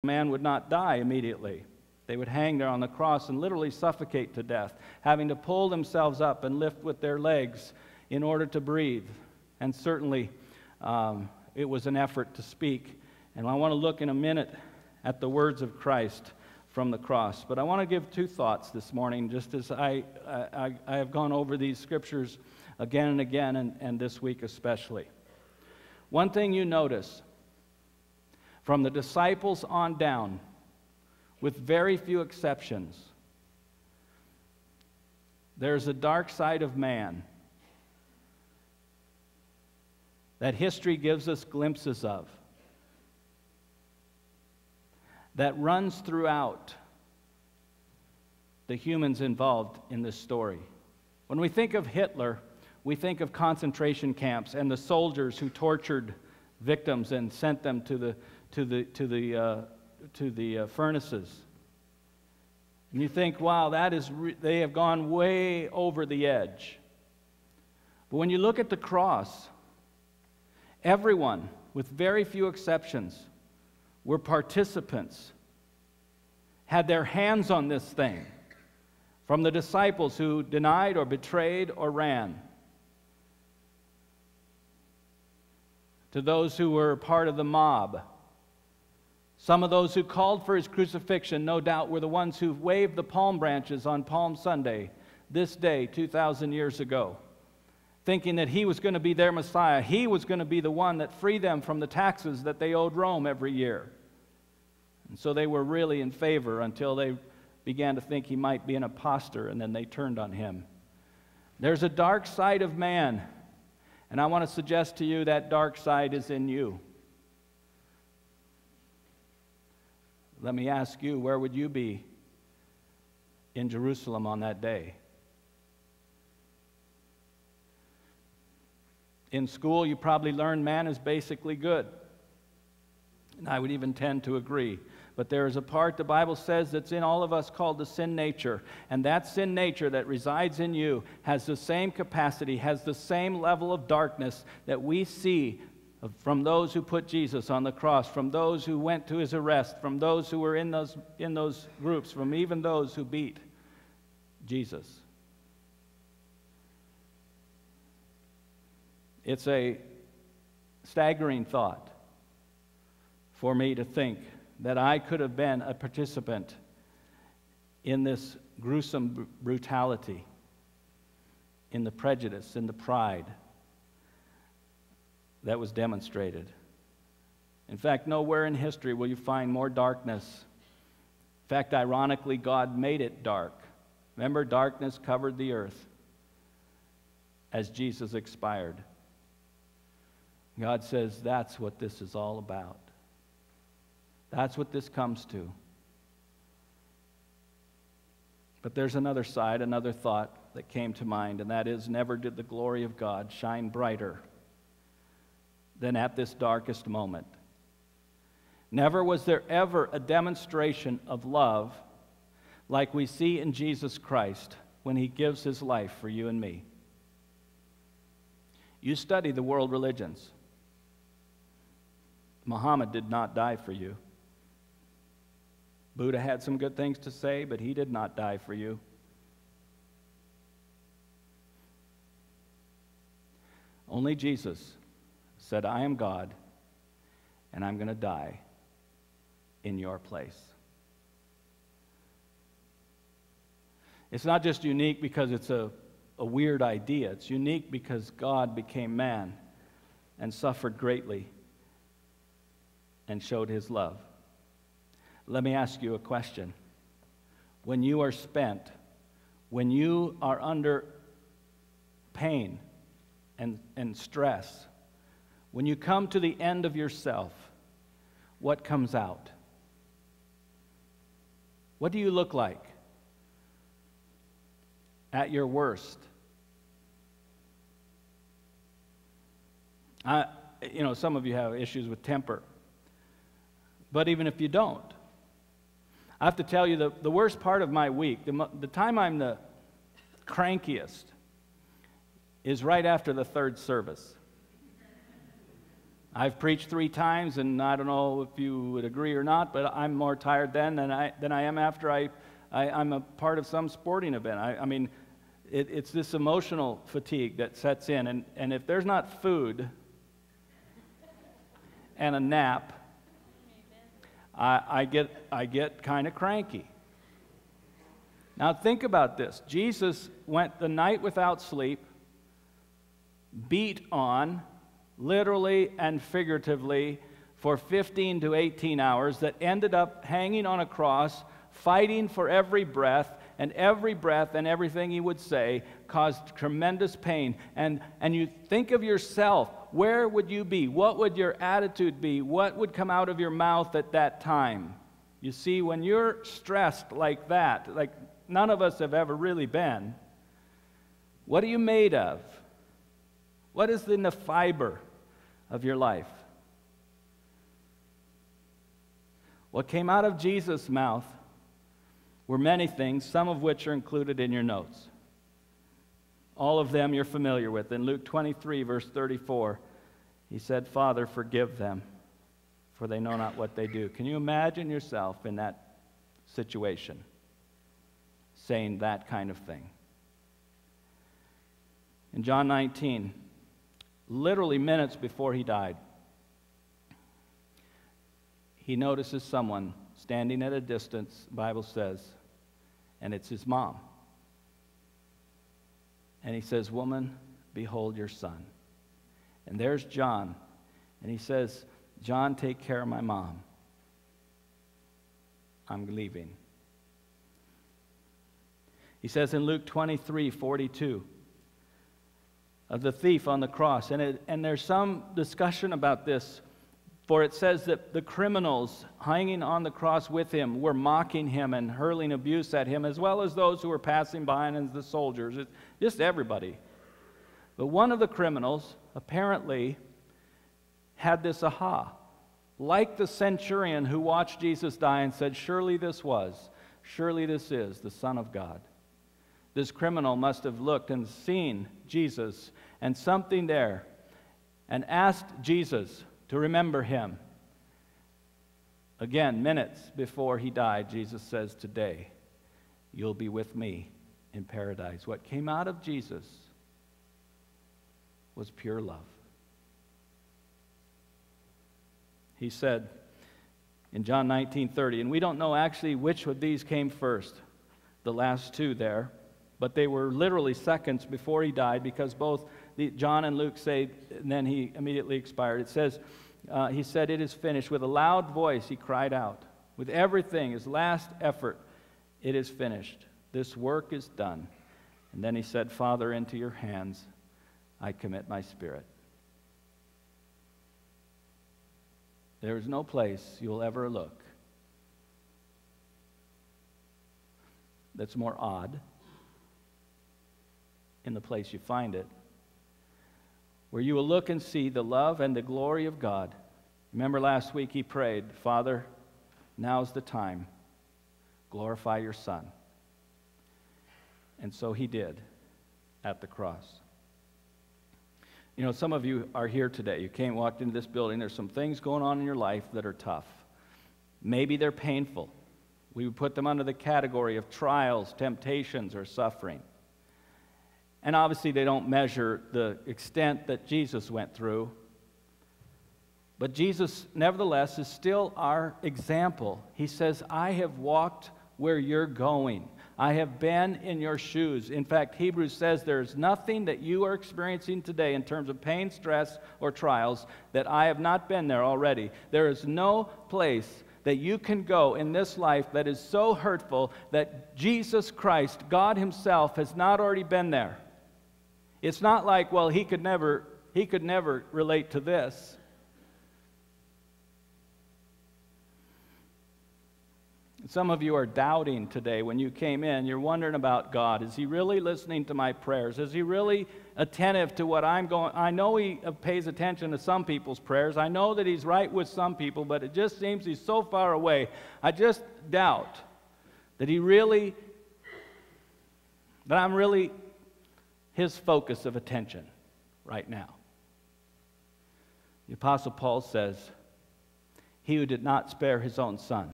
man would not die immediately. They would hang there on the cross and literally suffocate to death, having to pull themselves up and lift with their legs in order to breathe. And certainly it was an effort to speak. And I want to look in a minute at the words of Christ from the cross. But I want to give two thoughts this morning, just as I have gone over these scriptures again and again, and this week especially. One thing you notice, from the disciples on down, with very few exceptions, there's a dark side of man that history gives us glimpses of, that runs throughout the humans involved in this story. When we think of Hitler, we think of concentration camps and the soldiers who tortured victims and sent them to the furnaces. And you think, wow, they have gone way over the edge. But when you look at the cross, everyone, with very few exceptions, were participants, had their hands on this thing, from the disciples who denied or betrayed or ran, to those who were part of the mob. Some of those who called for his crucifixion, no doubt, were the ones who waved the palm branches on Palm Sunday, this day, 2,000 years ago, thinking that he was going to be their Messiah. He was going to be the one that freed them from the taxes that they owed Rome every year. And so they were really in favor until they began to think he might be an impostor, and then they turned on him. There's a dark side of man, and I want to suggest to you that dark side is in you. Let me ask you, where would you be in Jerusalem on that day? In school, you probably learned man is basically good. And I would even tend to agree. But there is a part the Bible says that's in all of us called the sin nature. And that sin nature that resides in you has the same capacity, has the same level of darkness that we see from those who put Jesus on the cross, from those who went to his arrest, from those who were in those groups, from even those who beat Jesus. It's a staggering thought for me to think that I could have been a participant in this gruesome brutality, in the prejudice, in the pride that was demonstrated. In fact, nowhere in history will you find more darkness. In fact, ironically, God made it dark. Remember, darkness covered the earth as Jesus expired. God says that's what this is all about. That's what this comes to. But there's another side, another thought that came to mind, and that is, never did the glory of God shine brighter than at this darkest moment. Never was there ever a demonstration of love like we see in Jesus Christ when he gives his life for you and me. You study the world religions. Muhammad did not die for you. Buddha had some good things to say, but he did not die for you. Only Jesus said, I am God, and I'm going to die in your place. It's not just unique because it's a weird idea. It's unique because God became man and suffered greatly and showed his love. Let me ask you a question. When you are spent, when you are under pain and stress, when you come to the end of yourself, what comes out? What do you look like at your worst? Some of you have issues with temper. But even if you don't, I have to tell you the worst part of my week, the time I'm the crankiest, is right after the third service. I've preached 3 times, and I don't know if you would agree or not, but I'm more tired then than I am after I'm a part of some sporting event. I mean, it's this emotional fatigue that sets in, and if there's not food and a nap, I get kind of cranky. Now think about this. Jesus went the night without sleep, beat on, literally and figuratively, for 15 to 18 hours, that ended up hanging on a cross, fighting for every breath and everything he would say caused tremendous pain. And you think of yourself, where would you be? What would your attitude be? What would come out of your mouth at that time? You see, when you're stressed like that, like none of us have ever really been, what are you made of? What is in the fiber of your life? What came out of Jesus' mouth were many things, some of which are included in your notes. All of them you're familiar with. In Luke 23, verse 34, he said, "Father, forgive them, for they know not what they do." Can you imagine yourself in that situation, saying that kind of thing? In John 19, literally minutes before he died, he notices someone standing at a distance, the Bible says, and it's his mom. And he says, "Woman, behold your son." And there's John, and he says, "John, take care of my mom. I'm leaving." He says in Luke 23:42, of the thief on the cross, and there's some discussion about this, for it says that the criminals hanging on the cross with him were mocking him and hurling abuse at him, as well as those who were passing by and the soldiers, just everybody. But one of the criminals apparently had this aha, like the centurion who watched Jesus die and said, surely this is the Son of God. This criminal must have looked and seen Jesus and something there and asked Jesus to remember him. Again, minutes before he died, Jesus says, "Today you'll be with me in paradise." What came out of Jesus was pure love. He said in John 19:30, and we don't know actually which of these came first, the last two there, but they were literally seconds before he died, because both John and Luke say, and then he immediately expired. It says, he said, "It is finished." With a loud voice, he cried out. With everything, his last effort, "It is finished. This work is done." And then he said, "Father, into your hands I commit my spirit." There is no place you'll ever look that's more odd in the place you find it, where you will look and see the love and the glory of God. Remember last week he prayed, "Father, now's the time. Glorify your Son." And so he did at the cross. You know, some of you are here today. You walked into this building. There's some things going on in your life that are tough. Maybe they're painful. We would put them under the category of trials, temptations, or suffering. And obviously they don't measure the extent that Jesus went through. But Jesus, nevertheless, is still our example. He says, "I have walked where you're going. I have been in your shoes." In fact, Hebrews says there's nothing that you are experiencing today in terms of pain, stress, or trials that I have not been there already. There is no place that you can go in this life that is so hurtful that Jesus Christ, God himself, has not already been there. It's not like, well, he could never relate to this. Some of you are doubting today when you came in. You're wondering about God. Is he really listening to my prayers? Is he really attentive to what I'm going? I know he pays attention to some people's prayers. I know that he's right with some people, but it just seems he's so far away. I just doubt that I'm really his focus of attention right now. The Apostle Paul says, "He who did not spare his own son,